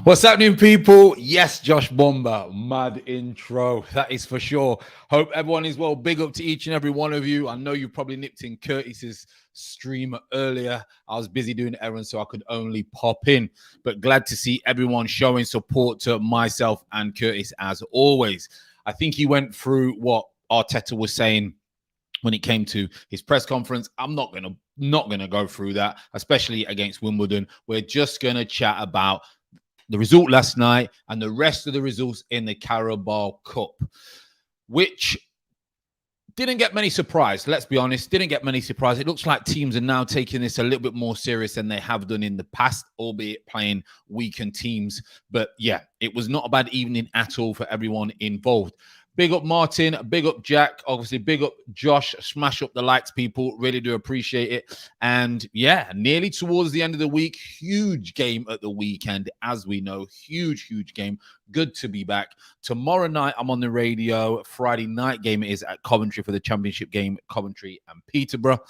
What's happening, people? Yes, Josh Bomber, mad intro. That is for sure. Hope everyone is well. Big up to each and every one of you. I know you probably nipped in Curtis's stream earlier. I was busy doing errands, so I could only pop in. But glad to see everyone showing support to myself and Curtis as always. I think he went through what Arteta was saying when it came to his press conference. I'm not gonna go through that, especially against Wimbledon. We're just gonna chat about the result last night and the rest of the results in the Carabao Cup, which didn't get many surprise. Let's be honest, didn't get many surprise. It looks like teams are now taking this a little bit more serious than they have done in the past, albeit playing weakened teams. But yeah, it was not a bad evening at all for everyone involved. Big up Martin, big up Jack, obviously big up Josh. Smash up the likes, people. Really do appreciate it. And yeah, nearly towards the end of the week. Huge game at the weekend, as we know. Huge game. Good to be back. Tomorrow night, I'm on the radio. Friday night game it is at Coventry for the championship game, Coventry and Peterborough,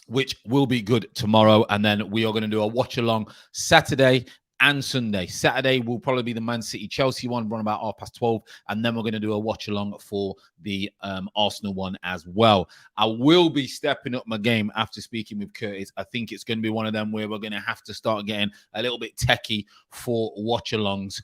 which will be good tomorrow. And then we are going to do a watch along Saturday and Sunday. Saturday will probably be the Man City Chelsea one, run about 12:30, and then we're going to do a watch along for the Arsenal one as well. I will be stepping up my game after speaking with Curtis. I think it's going to be one of them where we're going to have to start getting a little bit techie for watch alongs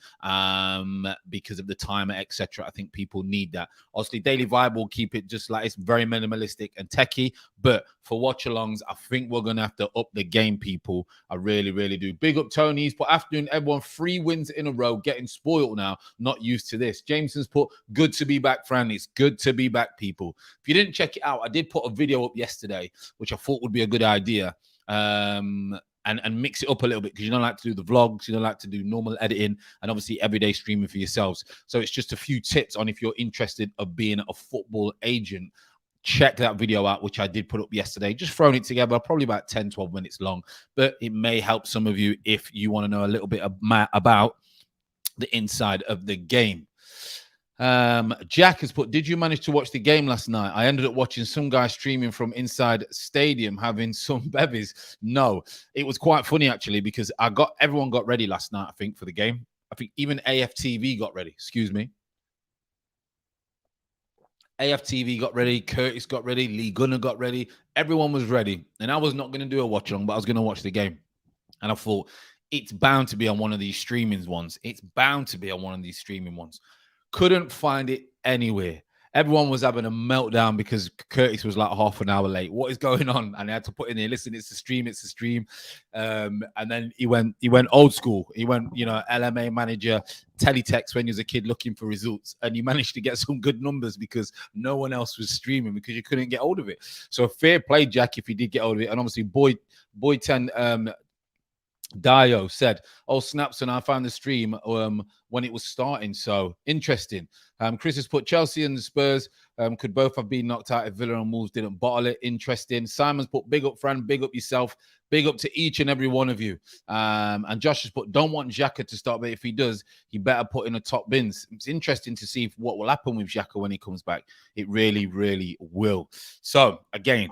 because of the timer, etc. I think people need that. Obviously, Daily Vibe will keep it just like it's very minimalistic and techie, but for watch alongs, I think we're going to have to up the game, people. I really do. Big up Tony's, but afternoon, everyone. 3 wins in a row, getting spoiled now, not used to this. Jameson's put, good to be back, Fran. It's good to be back, people. If you didn't check it out, I did put a video up yesterday, which I thought would be a good idea. And mix it up a little bit because you don't like to do the vlogs, you don't like to do normal editing, and obviously everyday streaming for yourselves. So it's just a few tips on if you're interested of being a football agent. Check that video out, which I did put up yesterday. Just throwing it together, probably about 10-12 minutes long, but it may help some of you if you want to know a little bit about the inside of the game. Jack has put, did you manage to watch the game last night? I ended up watching some guy streaming from inside stadium having some bevies. No, it was quite funny actually, because everyone got ready last night, I think, for the game. I think even AFTV got ready. Excuse me. AFTV got ready, Curtis got ready, Lee Gunner got ready. Everyone was ready. And I was not going to do a watch along, but I was going to watch the game. And I thought, it's bound to be on one of these streaming ones. It's bound to be on one of these streaming ones. Couldn't find it anywhere. Everyone was having a meltdown because Curtis was like half an hour late. What is going on? And I had to put in there, listen, it's a stream, it's a stream. And then he went old school. He went, LMA manager, teletext when he was a kid looking for results. And he managed to get some good numbers because no one else was streaming because you couldn't get hold of it. So fair play, Jack, if you did get hold of it. And obviously, Boy 10 Dio said, oh, snaps, and I found the stream when it was starting. So interesting. Chris has put, Chelsea and the Spurs could both have been knocked out if Villa and Wolves didn't bottle it. Interesting. Simon's put, big up, Fran, big up yourself, big up to each and every one of you. And Josh has put, don't want Xhaka to start, but if he does, he better put in the top bins. It's interesting to see what will happen with Xhaka when he comes back. It really will. So again,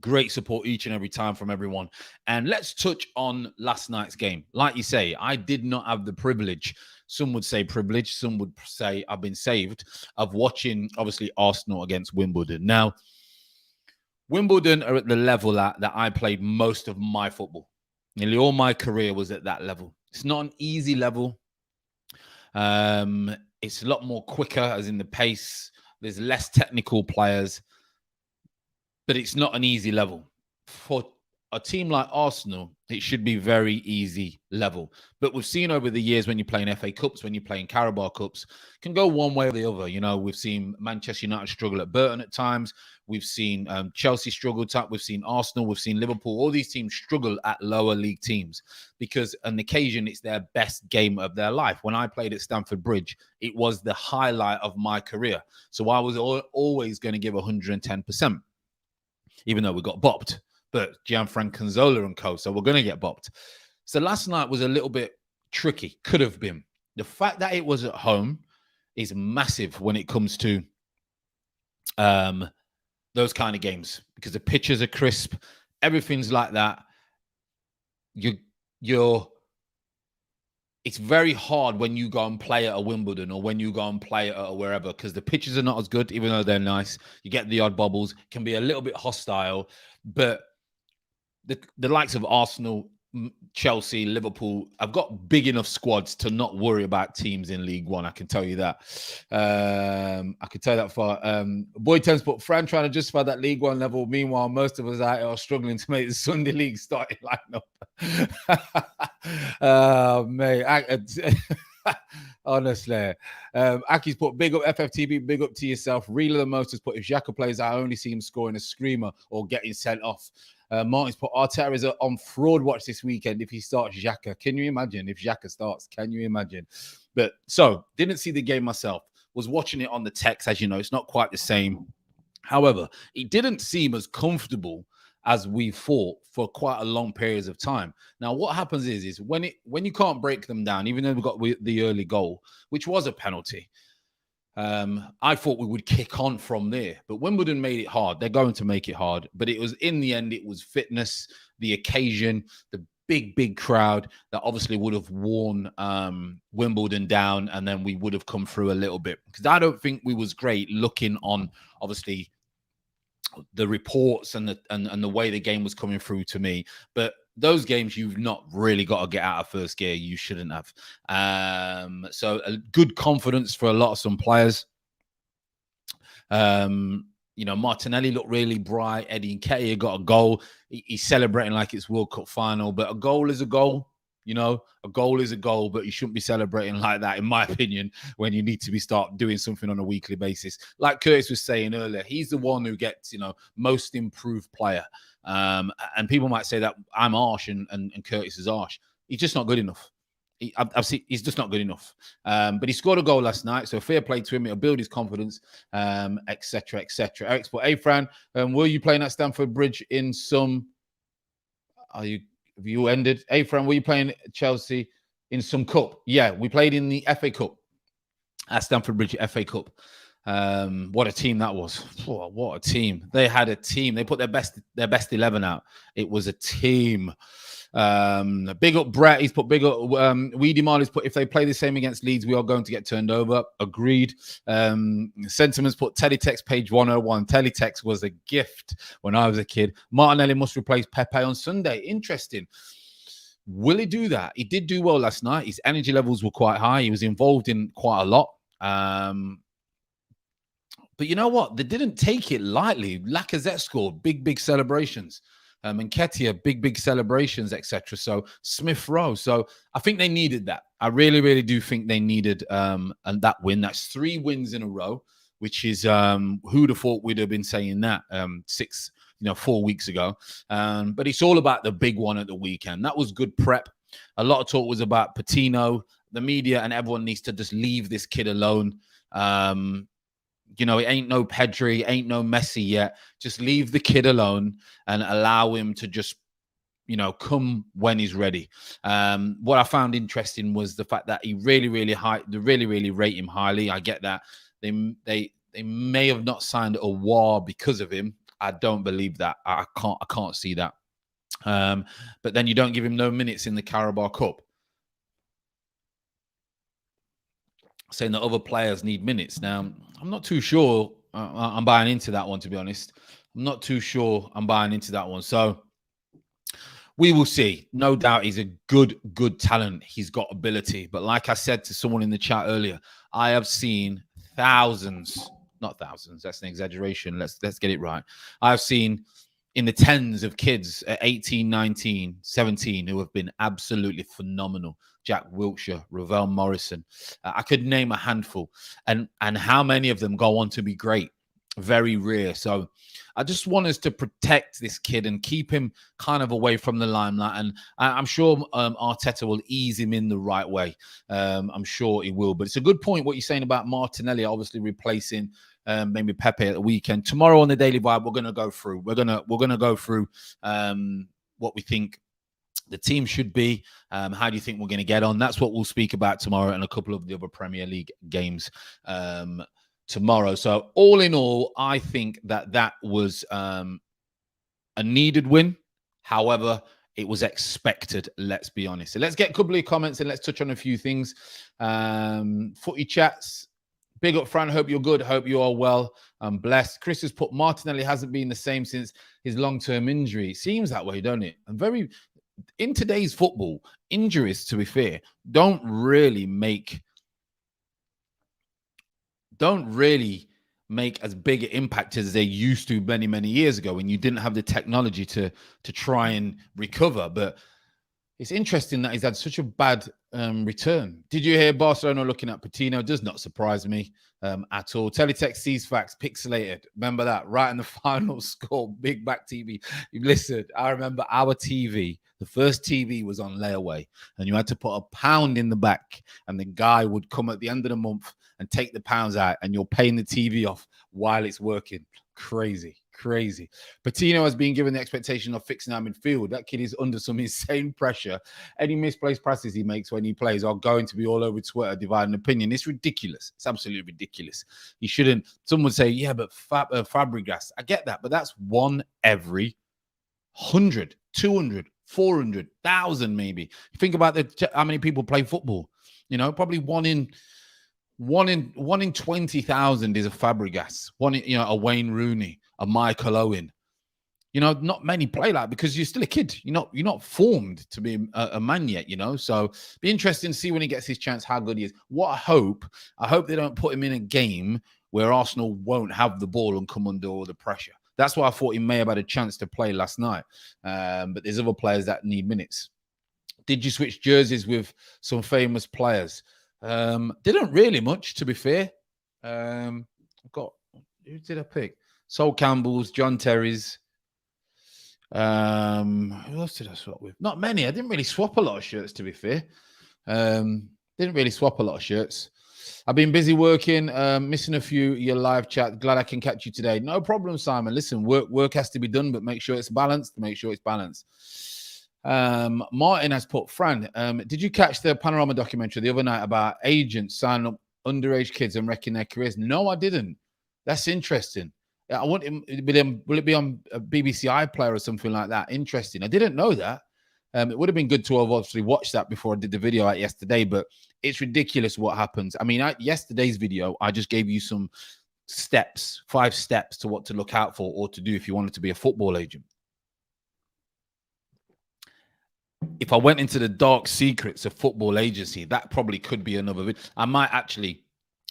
great support each and every time from everyone. And let's touch on last night's game. Like you say, I did not have the privilege. Some would say privilege. Some would say I've been saved of watching, obviously, Arsenal against Wimbledon. Now, Wimbledon are at the level that I played most of my football. Nearly all my career was at that level. It's not an easy level. It's a lot more quicker, as in the pace. There's less technical players. But it's not an easy level. For a team like Arsenal, it should be very easy level. But we've seen over the years when you're playing FA Cups, when you're playing Carabao Cups, can go one way or the other. We've seen Manchester United struggle at Burton at times. We've seen Chelsea struggle. We've seen Arsenal. We've seen Liverpool. All these teams struggle at lower league teams because on occasion it's their best game of their life. When I played at Stamford Bridge, it was the highlight of my career. So I was always going to give 110%. Even though we got bopped, but Gianfranco Canzola and co, so we're going to get bopped. So last night was a little bit tricky, could have been. The fact that it was at home is massive when it comes to those kind of games because the pitches are crisp, everything's like that. You're it's very hard when you go and play at a Wimbledon or when you go and play at a wherever, because the pitches are not as good, even though they're nice. You get the odd bobbles, can be a little bit hostile, but the likes of Arsenal, Chelsea, Liverpool, I've got big enough squads to not worry about teams in League One. I can tell you that. I can tell you that for Boy Tens, but Fran trying to justify that League One level. Meanwhile, most of us out here are struggling to make the Sunday League starting lineup. Oh, mate. Honestly, Aki's put big up FFTV, big up to yourself. Real of the most has put if Xhaka plays, I only see him scoring a screamer or getting sent off. Martin's put Arteta is on fraud watch this weekend if he starts Xhaka. Can you imagine if Xhaka starts? Can you imagine? But so didn't see the game myself. Was watching it on the text, as you know, it's not quite the same. However, it didn't seem as comfortable as we thought for quite a long periods of time. Now, what happens is when you can't break them down, even though we got the early goal, which was a penalty, I thought we would kick on from there. But Wimbledon made it hard. They're going to make it hard. But it was, in the end, it was fitness, the occasion, the big crowd that obviously would have worn Wimbledon down, and then we would have come through a little bit. Because I don't think we was great looking on, obviously, the reports and the way the game was coming through to me. But those games you've not really got to get out of first gear. You shouldn't have. So a good confidence for a lot of some players. Martinelli looked really bright. Eddie Nketiah got a goal. He's celebrating like it's World Cup final, but a goal is a goal. A goal is a goal, but you shouldn't be celebrating like that, in my opinion, when you need to start doing something on a weekly basis. Like Curtis was saying earlier, he's the one who gets, most improved player. And people might say that I'm harsh and Curtis is harsh. He's just not good enough. He's just not good enough. But he scored a goal last night, so fair play to him. It'll build his confidence, etc., etc. Eric, but hey, Fran, were you playing at Stamford Bridge in some? Have you ended? Hey, Fran, were you playing Chelsea in some cup? Yeah, we played in the FA Cup at Stamford Bridge FA Cup. What a team that was. Oh, what a team. They had a team. They put their best 11 out. It was a team. Big up Brett. He's put big up. Weedy Marley's put, if they play the same against Leeds, we are going to get turned over. Agreed. Sentiments put Teletext page 101. Teletext was a gift when I was a kid. Martinelli must replace Pepe on Sunday. Interesting. Will he do that? He did do well last night. His energy levels were quite high. He was involved in quite a lot. But you know what? They didn't take it lightly. Lacazette scored big celebrations. And Nketiah, big celebrations, etc. So Smith Rowe. So I think they needed that. I really do think they needed and that win. That's 3 wins in a row, which is who'd have thought we'd have been saying that 4 weeks ago. But it's all about the big one at the weekend. That was good prep. A lot of talk was about Patino. The media and everyone needs to just leave this kid alone. It ain't no Pedri, ain't no Messi yet. Just leave the kid alone and allow him to just, come when he's ready. What I found interesting was the fact that he really rate him highly. I get that. They may have not signed a war because of him. I don't believe that. I can't see that. But then you don't give him no minutes in the Carabao Cup, saying that other players need minutes. Now, I'm not too sure I'm buying into that one, to be honest. I'm not too sure I'm buying into that one. So we will see. No doubt he's a good talent. He's got ability. But like I said to someone in the chat earlier, I have seen thousands, not thousands, that's an exaggeration. Let's get it right. I've seen in the tens of kids at 18, 19, 17 who have been absolutely phenomenal. Jack Wilshere, Ravel Morrison. I could name a handful. And how many of them go on to be great? Very rare. So I just want us to protect this kid and keep him kind of away from the limelight. And I'm sure Arteta will ease him in the right way. I'm sure he will. But it's a good point what you're saying about Martinelli obviously replacing maybe Pepe at the weekend. Tomorrow on the Daily Vibe, we're going to go through. We're gonna go through what we think the team should be. How do you think we're going to get on? That's what we'll speak about tomorrow and a couple of the other Premier League games tomorrow. So all in all, I think that was a needed win. However, It was expected, let's be honest. So let's get a couple of comments and let's touch on a few things. Footy chats. Big up front. Hope you're good. Hope you are well. I'm blessed. Chris has put Martinelli hasn't been the same since his long-term injury. It seems that way, don't it? And in today's football, injuries, to be fair, don't really make as big an impact as they used to many, many years ago when you didn't have the technology to try and recover. But it's interesting that he's had such a bad return. Did you hear Barcelona looking at Patino? Does not surprise me at all. Teletext sees facts, pixelated. Remember that? Right in the final score, big back TV. Listen, I remember our TV. The first TV was on layaway, and you had to put £1 in the back, and the guy would come at the end of the month and take the pounds out, and you're paying the TV off while it's working. Crazy. Patino has been given the expectation of fixing our midfield. That kid is under some insane pressure. Any misplaced passes he makes when he plays are going to be all over Twitter dividing opinion. It's ridiculous. It's absolutely ridiculous. He shouldn't. Some would say, yeah, but Fabregas. I get that, but that's one every 100, 200, 400,000 maybe. Think about how many people play football. You know, probably one in 20,000 is a Fabregas. A Wayne Rooney, a Michael Owen. You know, not many play like because you're still a kid. You're not formed to be a man yet. You know, so be interesting to see when he gets his chance how good he is. What I hope they don't put him in a game where Arsenal won't have the ball and come under all the pressure. That's why I thought he may have had a chance to play last night. But there's other players that need minutes. Did you switch jerseys with some famous players? Didn't really much, to be fair. Who did I pick? Sol Campbell's, John Terry's. Who else did I swap with? Not many. I didn't really swap a lot of shirts, to be fair. Didn't really swap a lot of shirts. I've been busy working, missing a few of your live chat. Glad I can catch you today. No problem, Simon. Listen, work has to be done, but make sure it's balanced. Martin has put, Fran, did you catch the Panorama documentary the other night about agents signing up underage kids and wrecking their careers? No, I didn't. That's interesting. I want him. Will it be on a BBC iPlayer or something like that? Interesting. I didn't know that. It would have been good to have obviously watched that before I did the video out yesterday, but it's ridiculous what happens. I mean, yesterday's video, I just gave you some steps, 5 steps to what to look out for or to do if you wanted to be a football agent. If I went into the dark secrets of football agency, that probably could be another video. I might actually,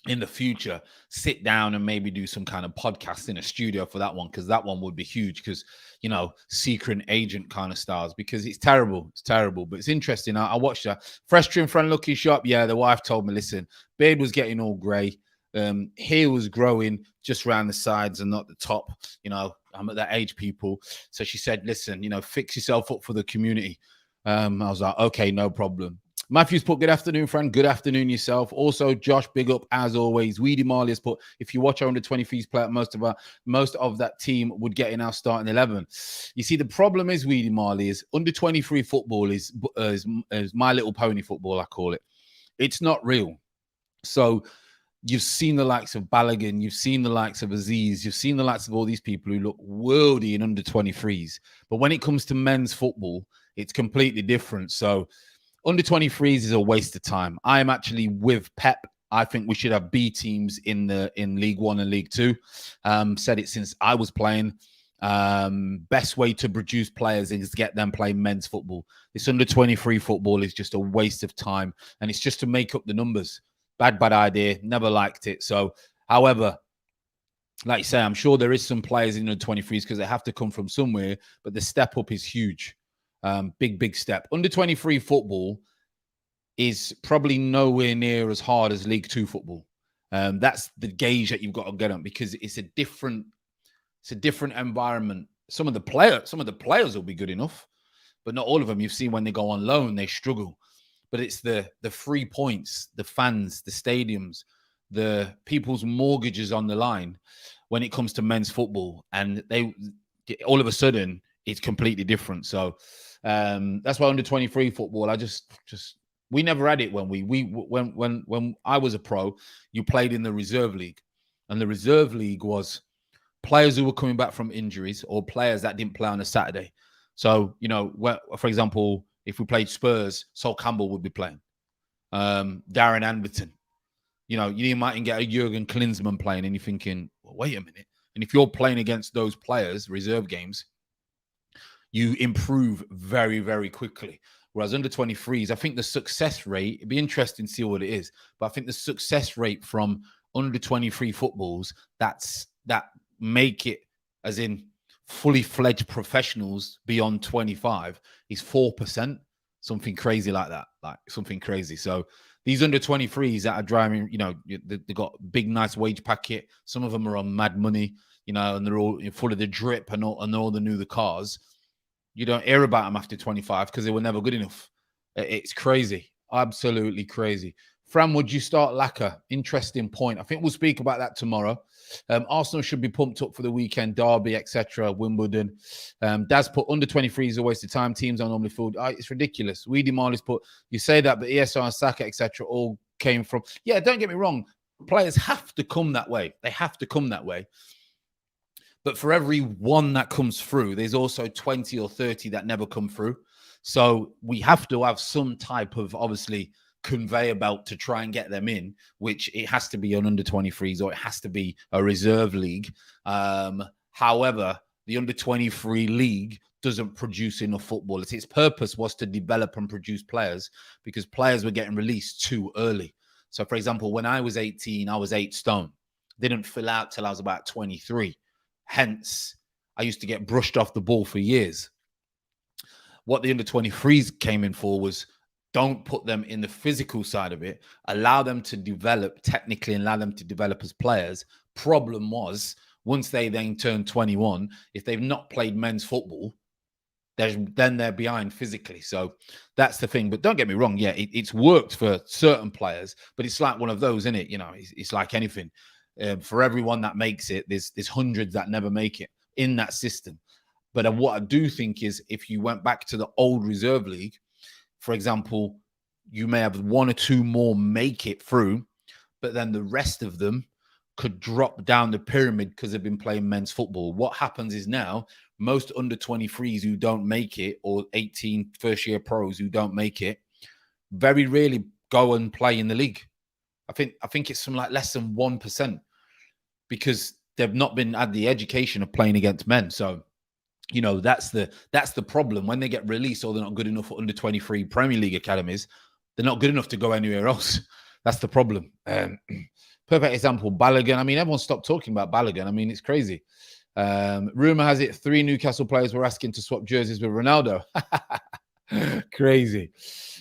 in the future, sit down and maybe do some kind of podcast in a studio for that one, because that one would be huge, because, you know, secret agent kind of stars, because it's terrible. It's terrible, but it's interesting. I watched that. Fresh trim, friend looking sharp. Yeah, the wife told me, listen, beard was getting all grey. Hair was growing just around the sides and not the top. You know, I'm at that age, people. So she said, listen, you know, fix yourself up for the community. I was like, okay, no problem. Matthew's put, good afternoon, friend. Good afternoon yourself. Also, Josh, big up as always. Weedy Marley has put, if you watch our under 23s play, most of that team would get in our starting 11. You see, the problem is, Weedy Marley, is under 23 football is My Little Pony football, I call it. It's not real. So you've seen the likes of Balogun, you've seen the likes of Aziz, you've seen the likes of all these people who look worldy in under 23s. But when it comes to men's football, it's completely different. So under 23s is a waste of time. I am actually with Pep. I think we should have B teams in League One and League Two. Said it since I was playing. Best way to produce players is to get them playing men's football. This under 23 football is just a waste of time, and it's just to make up the numbers. Bad idea. Never liked it. So, however, like you say, I'm sure there is some players in the 23s because they have to come from somewhere, but the step up is huge. Big step. Under 23 football is probably nowhere near as hard as League Two football. That's the gauge that you've got to get on, because it's a different environment. Some of the players will be good enough, but not all of them. You've seen when they go on loan, they struggle. But it's the 3 points, the fans, the stadiums, the people's mortgages on the line when it comes to men's football, and they all of a sudden it's completely different. So that's why under 23 football, I just we never had it when I was a pro. You played in the reserve league, and the reserve league was players who were coming back from injuries or players that didn't play on a Saturday. So, you know, for example, if we played Spurs, Sol Campbell would be playing. Darren Anderton. You know, you might get a Jurgen Klinsmann playing, and you're thinking, well, wait a minute. And if you're playing against those players, reserve games, you improve very, very quickly. Whereas under 23s, I think the success rate, it'd be interesting to see what it is, but I think the success rate from under 23 footballs that make it, as in fully fledged professionals beyond 25, is 4%, something crazy like that, like something crazy. So these under 23s that are driving, you know, they got big, nice wage packet. Some of them are on mad money, you know, and they're all full of the drip and all the cars. You don't hear about them after 25 because they were never good enough. It's crazy. Absolutely crazy. Fran, would you start Laka? Interesting point. I think we'll speak about that tomorrow. Arsenal should be pumped up for the weekend, Derby, etc., Wimbledon. Daz put under 23 is a waste of time. Teams are normally fooled. It's ridiculous. Weedy Marley's put, you say that, but ESR and Saka, etc., all came from. Yeah, don't get me wrong. Players have to come that way. They have to come that way. But for every one that comes through, there's also 20 or 30 that never come through. So we have to have some type of, obviously, conveyor belt to try and get them in, which it has to be on under 23s or it has to be a reserve league. However, the under 23 league doesn't produce enough footballers. Its purpose was to develop and produce players because players were getting released too early. So, for example, when I was 18, I was 8 stone. Didn't fill out till I was about 23. Hence, I used to get brushed off the ball for years. What the under 23s came in for was don't put them in the physical side of it. Allow them to develop technically and allow them to develop as players. Problem was, once they then turn 21, if they've not played men's football, then they're behind physically. So that's the thing. But don't get me wrong. Yeah, it's worked for certain players, but it's like one of those, isn't it? You know, it's like anything. For everyone that makes it, there's hundreds that never make it in that system. But what I do think is if you went back to the old reserve league, for example, you may have 1 or 2 more make it through, but then the rest of them could drop down the pyramid because they've been playing men's football. What happens is now most under 23s who don't make it, or 18 first-year pros who don't make it, very rarely go and play in the league. I think it's something like less than 1% because they've not had the education of playing against men. So, you know, that's the problem. When they get released or they're not good enough for under 23 Premier League academies, they're not good enough to go anywhere else. That's the problem. Perfect example, Balogun. I mean, everyone stopped talking about Balogun. I mean, it's crazy. Rumor has it 3 Newcastle players were asking to swap jerseys with Ronaldo. Crazy.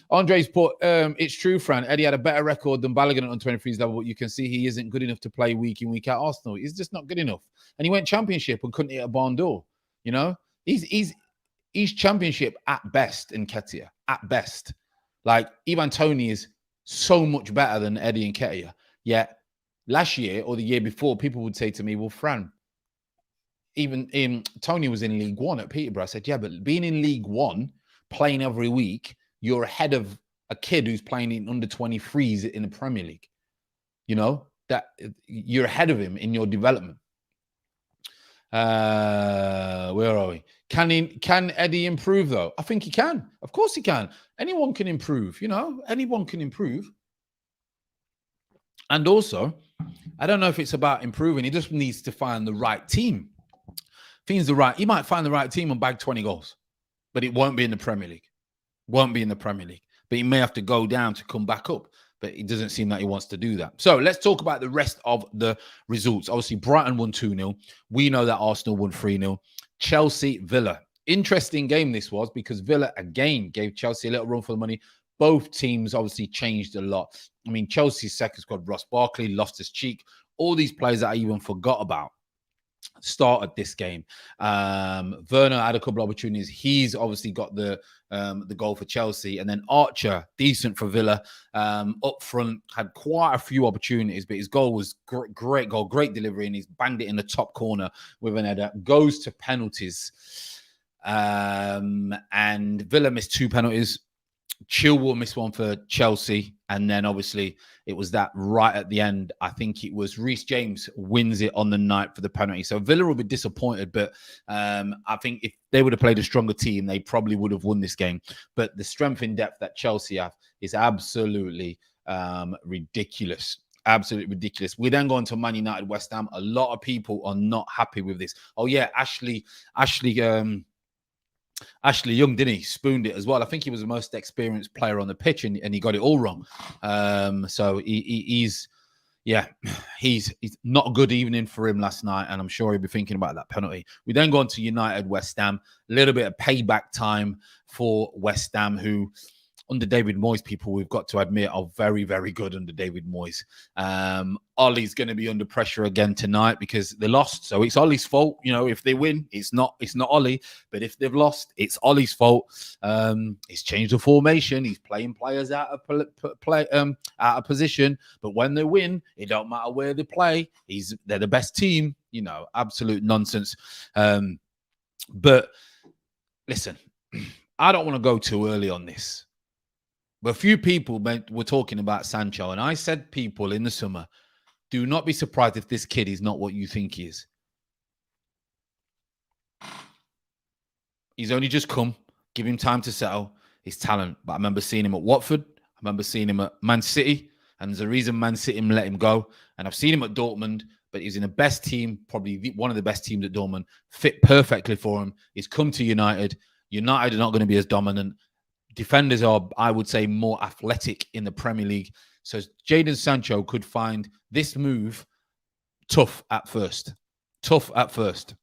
Andre's put, it's true, Fran. Eddie had a better record than Balogun on 23's level, but you can see he isn't good enough to play week in, week out Arsenal. He's just not good enough. And he went championship and couldn't hit a barn door. You know, he's championship at best in Nketiah, at best. Like, Ivan Toney is so much better than Eddie and Nketiah. Yet, last year or the year before, people would say to me, well, Fran, even Toney was in League One at Peterborough. I said, yeah, but being in League One, playing every week, you're ahead of a kid who's playing in under 23s in the Premier League. You know, that you're ahead of him in your development. Where are we? Can Eddie improve though? I think he can. Of course he can. Anyone can improve, you know, anyone can improve. And also, I don't know if it's about improving. He just needs to find the right team. He might find the right team and bag 20 goals, but it won't be in the Premier League. Won't be in the Premier League. But he may have to go down to come back up. But it doesn't seem like he wants to do that. So let's talk about the rest of the results. Obviously, Brighton won 2-0. We know that Arsenal won 3-0. Chelsea, Villa. Interesting game this was because Villa, again, gave Chelsea a little run for the money. Both teams obviously changed a lot. I mean, Chelsea's second squad, Ross Barkley, Loftus-Cheek, all these players that I even forgot about started this game. Werner had a couple of opportunities. He's obviously got the goal for Chelsea, and then Archer, decent for Villa, up front, had quite a few opportunities, but his goal was great goal, great delivery, and he's banged it in the top corner with an header. Goes to penalties, and Villa missed 2 penalties. Chilwell missed one for Chelsea, and then obviously it was that right at the end. I think it was Reece James wins it on the night for the penalty. So Villa will be disappointed, but I think if they would have played a stronger team, they probably would have won this game. But the strength in depth that Chelsea have is absolutely ridiculous. Absolutely ridiculous. We then go on to Man United, West Ham. A lot of people are not happy with this. Oh yeah, Ashley Young, didn't he? Spooned it as well. I think he was the most experienced player on the pitch, and he got it all wrong. So he's not a good evening for him last night, and I'm sure he'll be thinking about that penalty. We then go on to United, West Ham. A little bit of payback time for West Ham, who under David Moyes, people we've got to admit are very, very good under David Moyes. Ollie's going to be under pressure again tonight because they lost, so it's Ollie's fault. You know, if they win, it's not Ollie, but if they've lost, it's Ollie's fault. He's changed the formation. He's playing players out of position, but when they win, it don't matter where they play. They're the best team. You know, absolute nonsense. But listen, I don't want to go too early on this. But a few people were talking about Sancho, and I said, people in the summer, do not be surprised if this kid is not what you think he is. He's only just come. Give him time to settle his talent. But I remember seeing him at Watford. I remember seeing him at Man City. And there's a reason Man City let him go. And I've seen him at Dortmund, but he's in the best team, probably one of the best teams at Dortmund. Fit perfectly for him. He's come to United. United are not going to be as dominant. Defenders are, I would say, more athletic in the Premier League. So Jadon Sancho could find this move tough at first. Tough at first.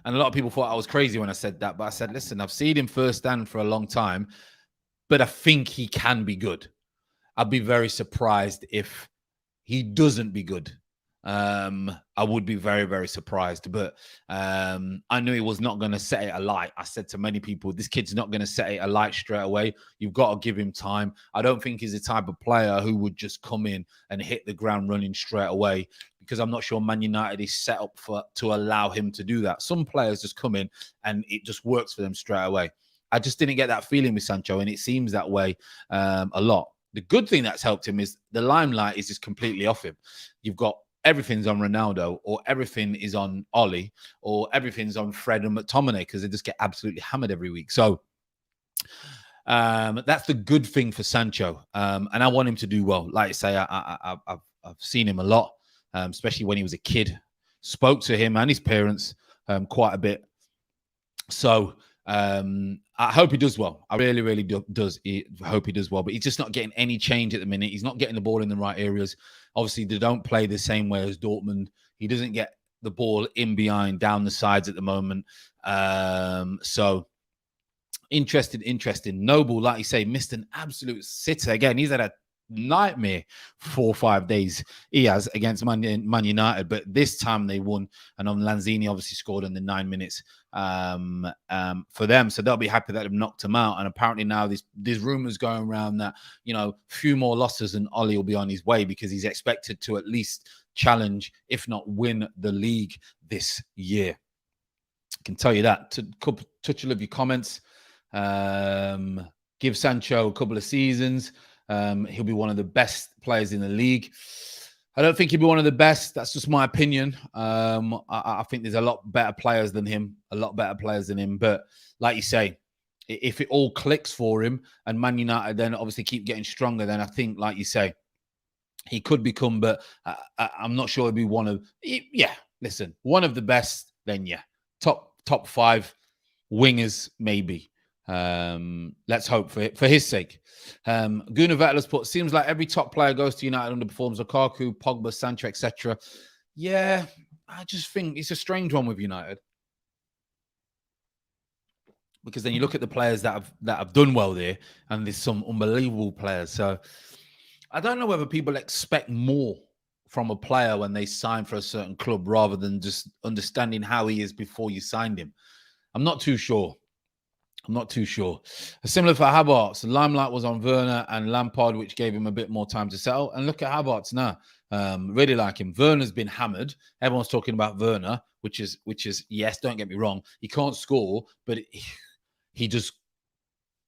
And a lot of people thought I was crazy when I said that. But I said, listen, I've seen him firsthand for a long time, but I think he can be good. I'd be very surprised if he doesn't be good. I would be very, very surprised. But I knew he was not going to set it alight. I said to many people, this kid's not going to set it alight straight away. You've got to give him time. I don't think he's the type of player who would just come in and hit the ground running straight away, because I'm not sure Man United is set up to allow him to do that. Some players just come in and it just works for them straight away. I just didn't get that feeling with Sancho, and it seems that way a lot. The good thing that's helped him is the limelight is just completely off him. You've got everything's on Ronaldo, or everything is on Ollie, or everything's on Fred and McTominay, because they just get absolutely hammered every week. So that's the good thing for Sancho. And I want him to do well. Like I say, I've seen him a lot, especially when he was a kid. Spoke to him and his parents quite a bit. So I hope he does well. I really, really hope he does well. But he's just not getting any change at the minute. He's not getting the ball in the right areas. Obviously, they don't play the same way as Dortmund. He doesn't get the ball in behind, down the sides at the moment. So interesting. Noble, like you say, missed an absolute sitter. Again, he's had a nightmare 4 or 5 days he has against Man United, but this time they won, and Lanzini obviously scored in the 9 minutes for them, so they'll be happy that they've knocked him out. And apparently now there's rumors going around that, you know, few more losses and Ollie will be on his way, because he's expected to at least challenge, if not win, the league this year. I can tell you that. To touch a love your comments. Give Sancho a couple of seasons. He'll be one of the best players in the league. I don't think he'll be one of the best. That's just my opinion. I think there's a lot better players than him. But like you say, if it all clicks for him and Man United then obviously keep getting stronger, then I think, like you say, he could become, but I'm not sure he'll be one of the best, then top 5 wingers maybe. Let's hope for his sake. Gunnar Vettel's put, seems like every top player goes to United underperforms. Lukaku, Pogba, Sancho, etc. Yeah, I just think it's a strange one with United, because then you look at the players that have done well there, and there's some unbelievable players. So I don't know whether people expect more from a player when they sign for a certain club, rather than just understanding how he is before you signed him. I'm not too sure. Similar for Havertz, the limelight was on Werner and Lampard, which gave him a bit more time to settle. And look at Havertz now. Really like him. Werner's been hammered. Everyone's talking about Werner, which is yes, don't get me wrong. He can't score, but he just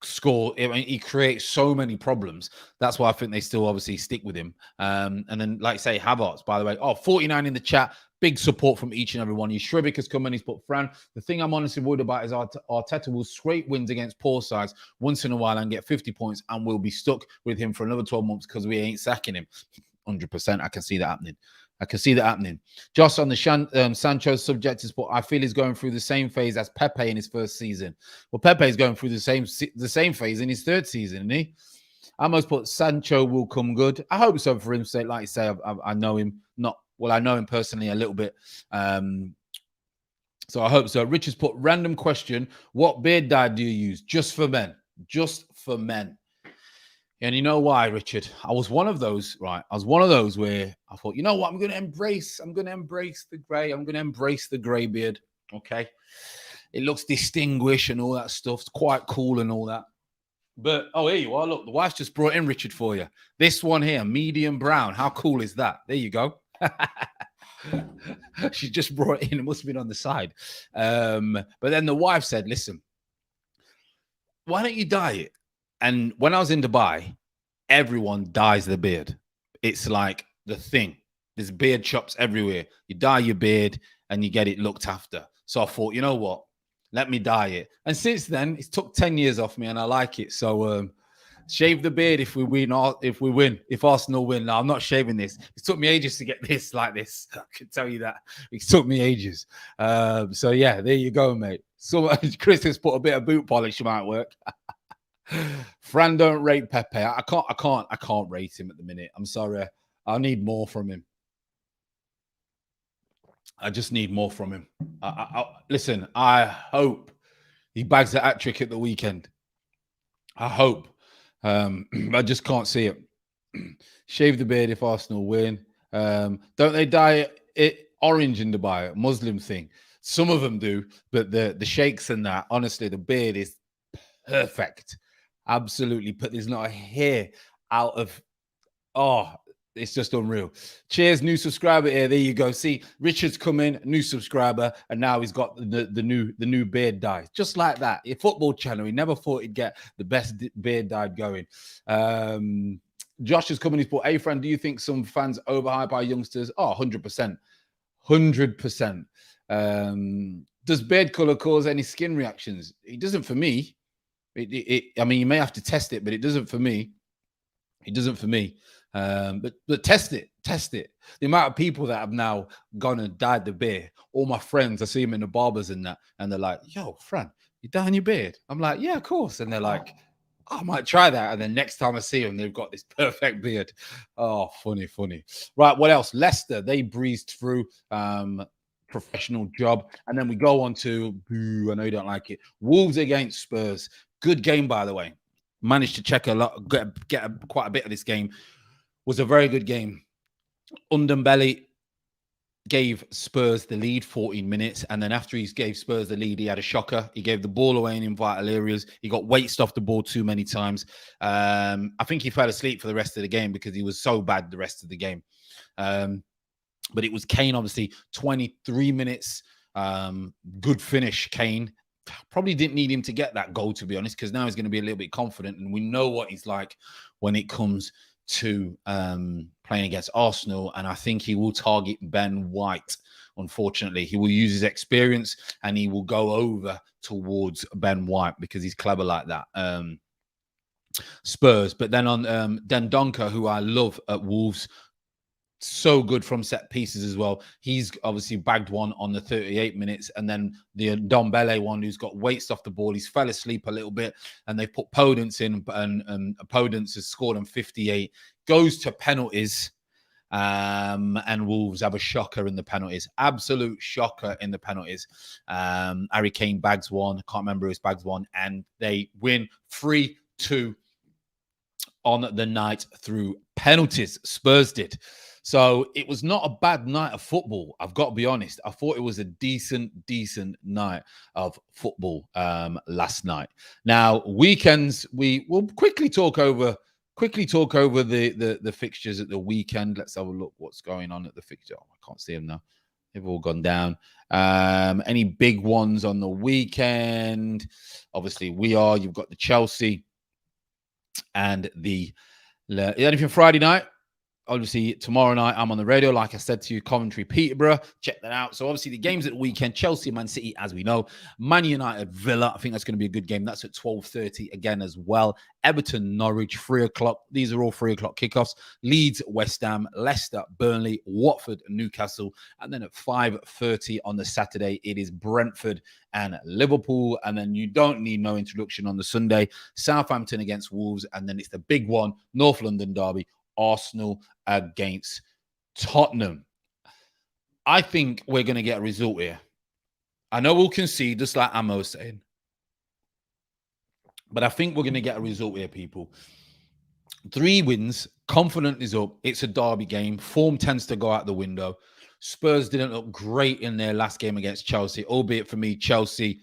score. I mean, he creates so many problems. That's why I think they still obviously stick with him. And then, like say, Havertz, by the way. Oh, 49 in the chat. Big support from each and every one. Shrivik has come and he's put Fran. The thing I'm honestly worried about is Arteta will scrape wins against poor sides once in a while and get 50 points, and we'll be stuck with him for another 12 months because we ain't sacking him. 100%. I can see that happening. I can see that happening. Just on the Sancho subject is, but I feel he's going through the same phase as Pepe in his first season. Well, Pepe is going through the same phase in his third season, isn't he? I almost put Sancho will come good. I hope so for him. Say, like you say, I know him not well. I know him personally a little bit. So I hope so. Richard's put random question: what beard dye do you use? Just for men. Just for men. And you know why, Richard? I was one of those, right? I was one of those where I thought, you know what? I'm going to embrace the gray. I'm going to embrace the gray beard. Okay. It looks distinguished and all that stuff. It's quite cool and all that. But, oh, here you are. Look, the wife's just brought in, Richard, for you. This one here, medium brown. How cool is that? There you go. She just brought it in. It must have been on the side. But then the wife said, listen, why don't you dye it? And when I was in Dubai, everyone dyes their beard. It's like the thing. There's beard shops everywhere. You dye your beard and you get it looked after. So I thought, you know what? Let me dye it. And since then, it's took 10 years off me and I like it. So shave the beard if we win. If Arsenal win. No, I'm not shaving this. It took me ages to get this like this. I can tell you that. It took me ages. So yeah, there you go, mate. So Chris has put a bit of boot polish might work. Fran don't rate Pepe. I can't rate him at the minute. I'm sorry. I need more from him. I just need more from him. Listen, I hope he bags the hat trick at the weekend. I hope. I just can't see it. Shave the beard if Arsenal win. Don't they dye it orange in Dubai? Muslim thing. Some of them do, but the sheikhs and that, honestly, the beard is perfect. Absolutely, but there's not a hair out of. Oh, it's just unreal. Cheers, new subscriber here. There you go. See, Richard's come in, new subscriber, and now he's got the new beard dye, just like that. Your football channel. He never thought he'd get the best beard dye going. Josh is coming. He's put, "Hey, friend, do you think some fans overhype our youngsters?" Oh, 100%, 100%. Does beard color cause any skin reactions? It doesn't for me. I mean, you may have to test it, but it doesn't for me. It doesn't for me. But test it. The amount of people that have now gone and dyed the beard, all my friends, I see them in the barbers and that, and they're like, "Yo, Fran, you dyeing your beard?" I'm like, "Yeah, of course." And they're like, "I might try that." And then next time I see them, they've got this perfect beard. Oh, funny. Right, what else? Leicester, they breezed through. Professional job. And then we go on to, I know you don't like it, Wolves against Spurs. Good game, by the way. Managed to check a lot, get quite a bit of this game. Was a very good game. Undembele gave Spurs the lead 14 minutes. And then after he gave Spurs the lead, he had a shocker. He gave the ball away in vital areas. He got weighted off the ball too many times. I think he fell asleep for the rest of the game because he was so bad the rest of the game. But it was Kane, obviously, 23 minutes. Good finish, Kane. Probably didn't need him to get that goal, to be honest, because now he's going to be a little bit confident. And we know what he's like when it comes to playing against Arsenal. And I think he will target Ben White, unfortunately. He will use his experience and he will go over towards Ben White because he's clever like that. Spurs. But then on Dendoncker, who I love at Wolves, so good from set pieces as well. He's obviously bagged one on the 38 minutes. And then the Ndombele one, who's got weights off the ball. He's fell asleep a little bit. And they put Podence in. And Podence has scored on 58. Goes to penalties. And Wolves have a shocker in the penalties. Absolute shocker in the penalties. Harry Kane bags one. I can't remember who's bags one. And they win 3-2 on the night through penalties. Spurs did. So it was not a bad night of football. I've got to be honest. I thought it was a decent night of football last night. Now, weekends, we will quickly talk over the fixtures at the weekend. Let's have a look what's going on at the fixture. Oh, I can't see them now. They've all gone down. Any big ones on the weekend? Obviously, you've got the Chelsea and anything Friday night. Obviously, tomorrow night, I'm on the radio. Like I said to you, Coventry, Peterborough. Check that out. So, obviously, the games at the weekend, Chelsea, Man City, as we know. Man United, Villa. I think that's going to be a good game. That's at 12:30 again as well. Everton, Norwich, 3 o'clock. These are all 3 o'clock kickoffs. Leeds, West Ham, Leicester, Burnley, Watford, Newcastle. And then at 5:30 on the Saturday, it is Brentford and Liverpool. And then you don't need no introduction on the Sunday. Southampton against Wolves. And then it's the big one, North London derby. Arsenal against Tottenham. I think we're going to get a result here. I know we'll concede, just like Amo was saying. But I think we're going to get a result here, people. 3 wins, confident is up. It's a derby game. Form tends to go out the window. Spurs didn't look great in their last game against Chelsea, albeit for me, Chelsea,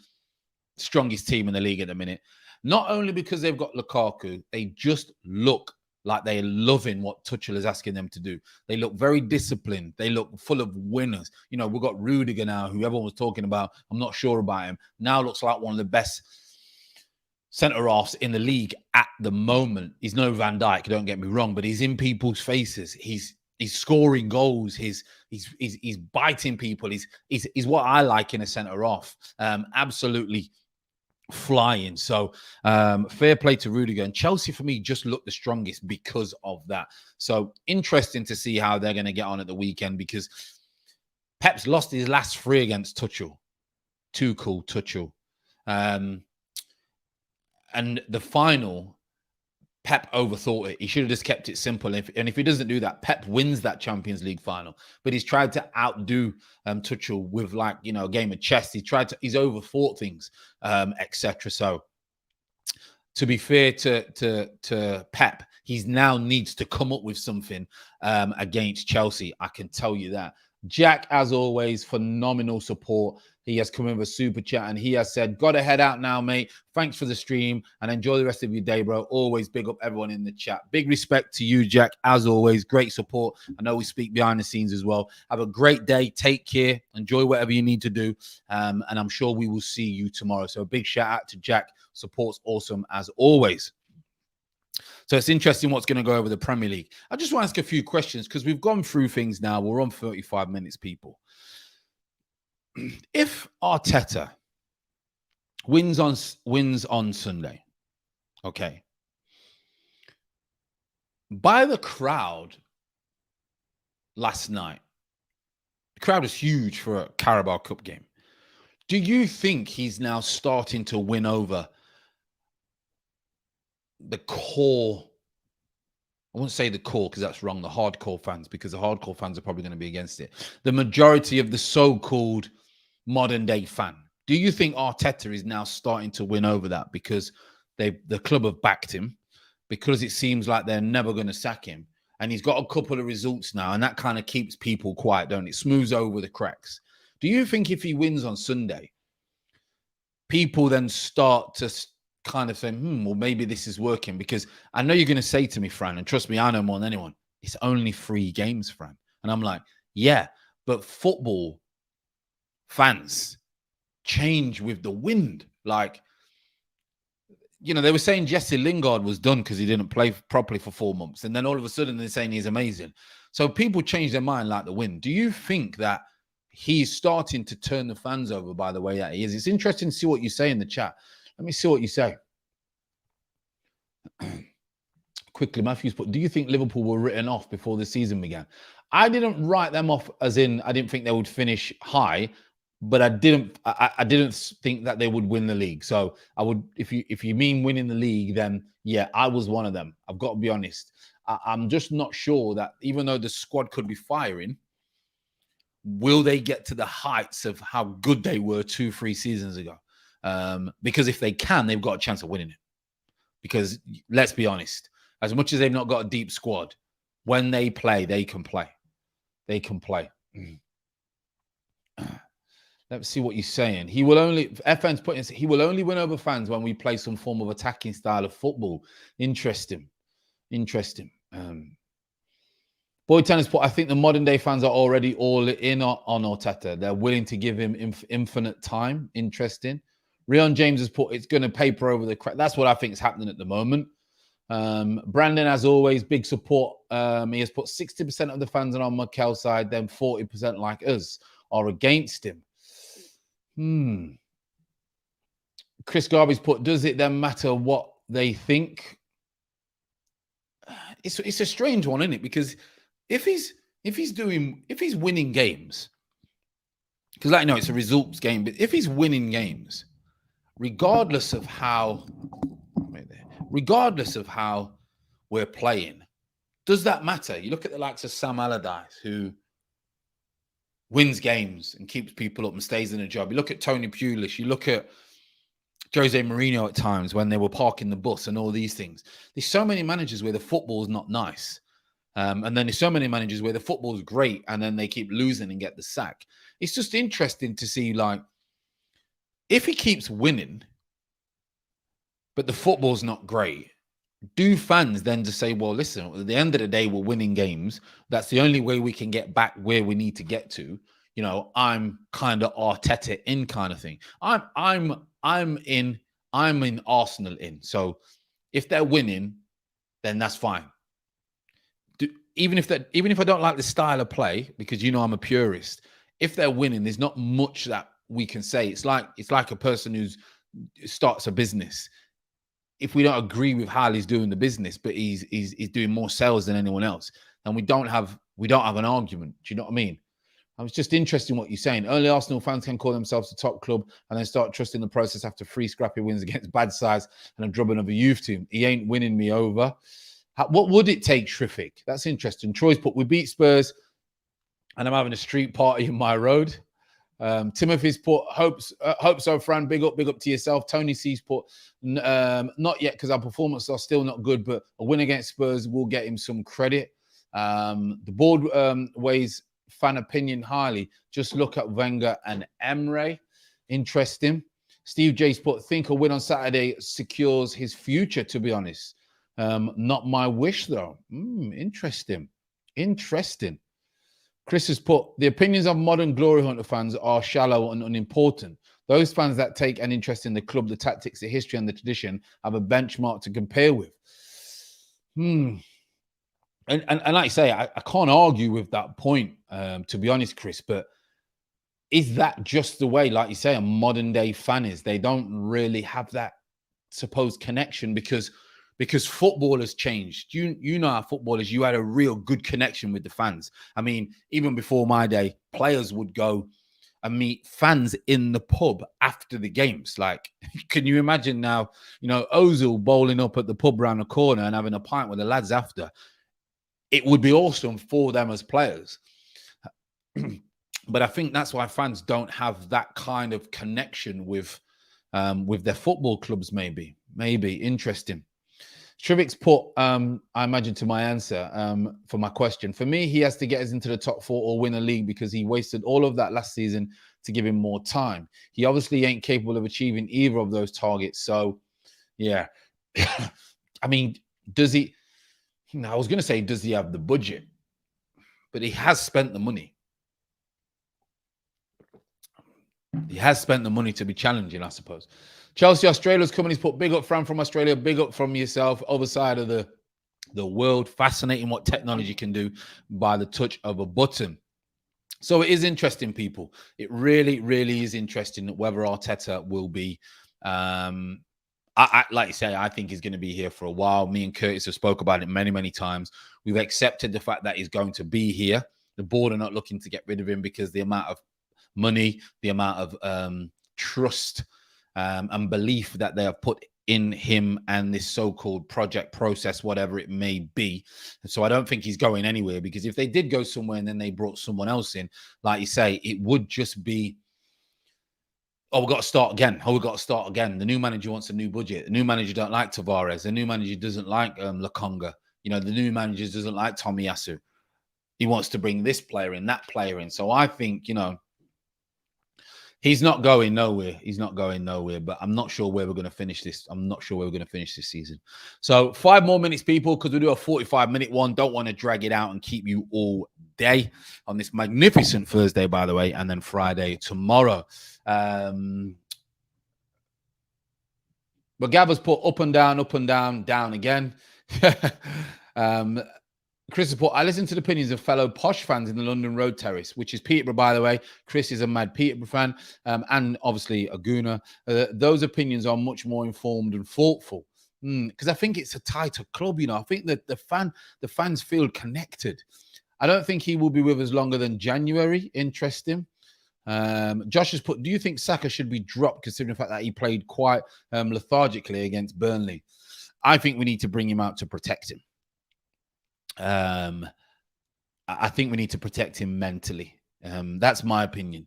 strongest team in the league at the minute. Not only because they've got Lukaku, they just look like they're loving what Tuchel is asking them to do. They look very disciplined. They look full of winners. You know, we've got Rudiger now, who everyone was talking about. I'm not sure about him. Now looks like one of the best centre-halves in the league at the moment. He's no Van Dijk, don't get me wrong, but he's in people's faces. He's scoring goals. He's biting people. He's what I like in a centre-half. Absolutely flying. So fair play to Rudiger. And Chelsea, for me, just looked the strongest because of that. So interesting to see how they're going to get on at the weekend, because Pep's lost his last 3 against Tuchel. Tuchel. And the final, Pep overthought it. He should have just kept it simple. And if he doesn't do that, Pep wins that Champions League final. But he's tried to outdo Tuchel with, like, you know, a game of chess. He's overthought things, etc. So to be fair to Pep, he now needs to come up with something against Chelsea. I can tell you that. Jack, as always, phenomenal support. He has come in with a super chat and he has said, got to head out now, mate. Thanks for the stream and enjoy the rest of your day, bro. Always big up everyone in the chat. Big respect to you, Jack, as always. Great support. I know we speak behind the scenes as well. Have a great day. Take care. Enjoy whatever you need to do. And I'm sure we will see you tomorrow. So a big shout out to Jack. Support's awesome as always. So it's interesting what's going to go over the Premier League. I just want to ask a few questions because we've gone through things now. We're on 35 minutes, people. If Arteta wins on Sunday, okay, by the crowd last night, the crowd was huge for a Carabao Cup game. Do you think he's now starting to win over the core? I won't say the core because that's wrong. The hardcore fans, because the hardcore fans are probably going to be against it. The majority of the so-called modern day fan. Do you think Arteta is now starting to win over that because the club have backed him, because it seems like they're never going to sack him, and he's got a couple of results now, and that kind of keeps people quiet, don't it? Smooths over the cracks. Do you think if he wins on Sunday, people then start to kind of say, well, maybe this is working? Because I know you're going to say to me, Fran, and trust me, I know more than anyone, it's only 3 games, Fran. And I'm like, yeah, but football fans change with the wind. Like, you know, they were saying Jesse Lingard was done because he didn't play properly for 4 months. And then all of a sudden they're saying he's amazing. So people change their mind like the wind. Do you think that he's starting to turn the fans over by the way that he is? It's interesting to see what you say in the chat. Let me see what you say. Quickly, Matthews put, do you think Liverpool were written off before the season began? I didn't write them off as in I didn't think they would finish high, but I didn't think that they would win the league. So I would, if you mean winning the league, then yeah, I was one of them. I've got to be honest. I'm just not sure that even though the squad could be firing, will they get to the heights of how good they were 2-3 seasons ago? Because if they can, they've got a chance of winning it. Because let's be honest, as much as they've not got a deep squad, when they play, they can play. They can play. Let's see what you're saying. He will only, FN's putting, he will only win over fans when we play some form of attacking style of football. Interesting. Boy Tennis put, I think the modern day fans are already all in on Arteta. They're willing to give him infinite time. Interesting. Rion James has put, it's going to paper over the crack. That's what I think is happening at the moment. Brandon, as always, big support. He has put 60% of the fans are on Mikel's side, then 40% like us are against him. Chris Garby's put, does it then matter what they think? It's a strange one, isn't it? Because if he's winning games, because like, it's a results game, but if he's winning games, regardless of how we're playing, does that matter? You look at the likes of Sam Allardyce, who wins games and keeps people up and stays in a job. You look at Tony Pulis, you look at Jose Mourinho at times when they were parking the bus and all these things. There's so many managers where the football's not nice. And then there's so many managers where the football's great and then they keep losing and get the sack. It's just interesting to see, like, if he keeps winning, but the football's not great, do fans then just say, well, listen, at the end of the day, we're winning games. That's the only way we can get back where we need to get to. I'm kind of Arteta in kind of thing. I'm in Arsenal in. So if they're winning, then that's fine. Even if I don't like the style of play, because I'm a purist, if they're winning, there's not much that we can say. It's like a person who starts a business. If we don't agree with how he's doing the business, but he's doing more sales than anyone else, then we don't have an argument. Do you know what I mean? It's just interesting what you're saying. Early Arsenal fans can call themselves a top club and then start trusting the process after 3 scrappy wins against bad sides and a drubbing of a youth team. He ain't winning me over. What would it take, Shrific? That's interesting. Troy's put, we beat Spurs and I'm having a street party in my road. Timothy's put, hope so, Fran. Big up to yourself. Tony C's put, not yet because our performances are still not good, but a win against Spurs will get him some credit. The board weighs fan opinion highly. Just look at Wenger and Emre. Interesting. Steve J's put, think a win on Saturday secures his future, to be honest. Not my wish, though. Interesting. Chris has put, the opinions of modern Glory Hunter fans are shallow and unimportant. Those fans that take an interest in the club, the tactics, the history, and the tradition have a benchmark to compare with. And like I say, I can't argue with that point, to be honest, Chris, but is that just the way, like you say, a modern day fan is? They don't really have that supposed connection because football has changed. You know how footballers, you had a real good connection with the fans. I mean, even before my day, players would go and meet fans in the pub after the games. Like, can you imagine now, Ozil bowling up at the pub around the corner and having a pint with the lads after? It would be awesome for them as players. But I think that's why fans don't have that kind of connection with their football clubs, maybe. Interesting. Trivik's put, I imagine, to my answer for my question. For me, he has to get us into the top 4 or win a league because he wasted all of that last season to give him more time. He obviously ain't capable of achieving either of those targets. So, yeah. I mean, does he... I was going to say, does he have the budget? But he has spent the money. He has spent the money to be challenging, I suppose. Chelsea Australia's companies put, big up Fran from Australia, big up from yourself, other side of the world. Fascinating what technology can do by the touch of a button. So it is interesting, people. It really, really is interesting whether Arteta will be... like you say, I think he's going to be here for a while. Me and Curtis have spoke about it many, many times. We've accepted the fact that he's going to be here. The board are not looking to get rid of him because the amount of money, the amount of trust and belief that they have put in him and this so-called project process, whatever it may be. So I don't think he's going anywhere, because if they did go somewhere and then they brought someone else in, like you say, it would just be, oh, we've got to start again. The new manager wants a new budget. The new manager don't like Tavares. The new manager doesn't like Lokonga. The new manager doesn't like Tomiyasu. He wants to bring this player in, that player in. So I think, He's not going nowhere. He's not going nowhere, but I'm not sure where we're going to finish this. I'm not sure where we're going to finish this season. So 5 more minutes, people, because we do a 45-minute one. Don't want to drag it out and keep you all day on this magnificent Thursday, by the way, and then Friday tomorrow. But Gabba's put up and down, down again. Chris has put, I listen to the opinions of fellow posh fans in the London Road Terrace, which is Peterborough, by the way. Chris is a mad Peterborough fan, and obviously a Gooner. Those opinions are much more informed and thoughtful, because I think it's a tighter club. You know, I think that the fans feel connected. I don't think he will be with us longer than January. Interesting. Josh has put, do you think Saka should be dropped considering the fact that he played quite lethargically against Burnley? I think we need to bring him out to protect him. I think we need to protect him mentally. That's my opinion.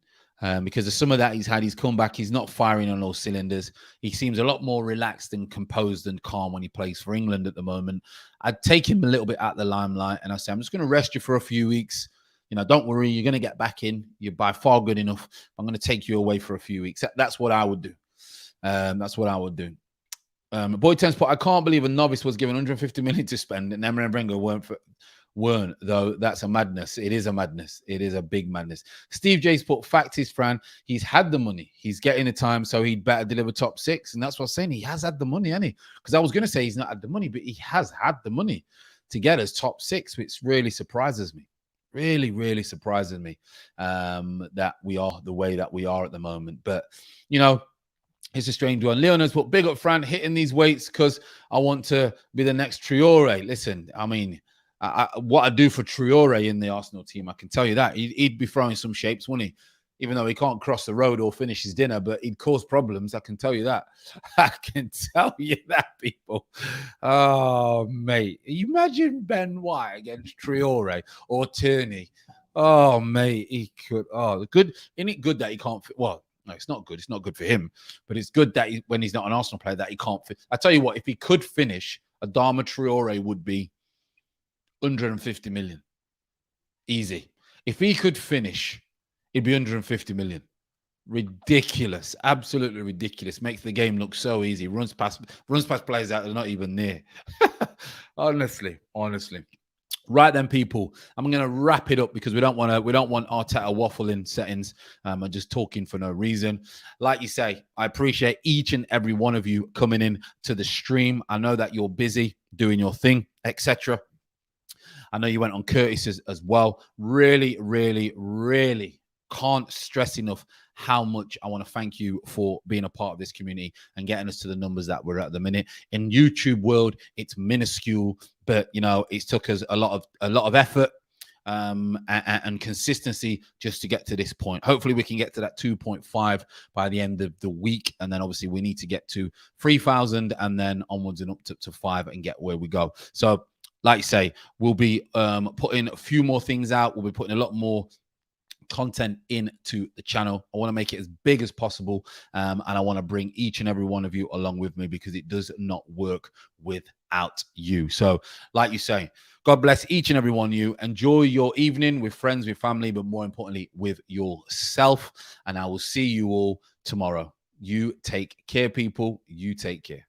Because of some of that he's had, he's come back, he's not firing on all cylinders. He seems a lot more relaxed and composed and calm when he plays for England at the moment. I'd take him a little bit out of the limelight and I say, I'm just going to rest you for a few weeks. You know, don't worry, you're going to get back in. You're by far good enough. I'm going to take you away for a few weeks. That's what I would do. That's what I would do. Boy Tens put, I can't believe a novice was given 150 million to spend and Emre and Brengo weren't, though. That's a madness. It is a madness. It is a big madness. Steve J's put, fact is, Fran, he's had the money. He's getting the time, so he'd better deliver top 6. And that's what I'm saying. He has had the money, hasn't he? Because I was going to say he's not had the money, but he has had the money to get us top 6, which really surprises me. Really, really surprises me that we are the way that we are at the moment. But, you know, it's a strange one. Leon has put, big up Fran, hitting these weights because I want to be the next Traore. Listen, I mean, what I do for Traore in the Arsenal team, I can tell you that. He'd be throwing some shapes, wouldn't he? Even though he can't cross the road or finish his dinner, but he'd cause problems. I can tell you that. I can tell you that, people. Oh, mate. Imagine Ben White against Traore or Tierney. Oh, mate. He could. Oh, good. Isn't it good that he can't fit? Well, no, it's not good. It's not good for him. But it's good that when he's not an Arsenal player, that he can't fit. I tell you what, if he could finish, Adama Traore would be 150 million. Easy. If he could finish, it'd be 150 million. Ridiculous. Absolutely ridiculous. Makes the game look so easy. Runs past players that are not even near. Honestly. Right then, people, I'm going to wrap it up because we don't want Arteta waffling settings and just talking for no reason. Like you say, I appreciate each and every one of you coming in to the stream. I know that you're busy doing your thing, etc. I know you went on Curtis as well. Really, really, really can't stress enough how much I want to thank you for being a part of this community and getting us to the numbers that we're at the minute. In YouTube world, it's minuscule, but you know, it took us a lot of effort and consistency just to get to this point. Hopefully we can get to that 2.5 by the end of the week, and then obviously we need to get to 3,000 and then onwards and up to 5 and get where we go. So like you say, we'll be putting a few more things out. We'll be putting a lot more content into the channel. I want to make it as big as possible, and I want to bring each and every one of you along with me because it does not work without you. So like you say, God bless each and every one of you. Enjoy your evening with friends, with family, but more importantly with yourself, and I will see you all tomorrow. You take care, people. You take care.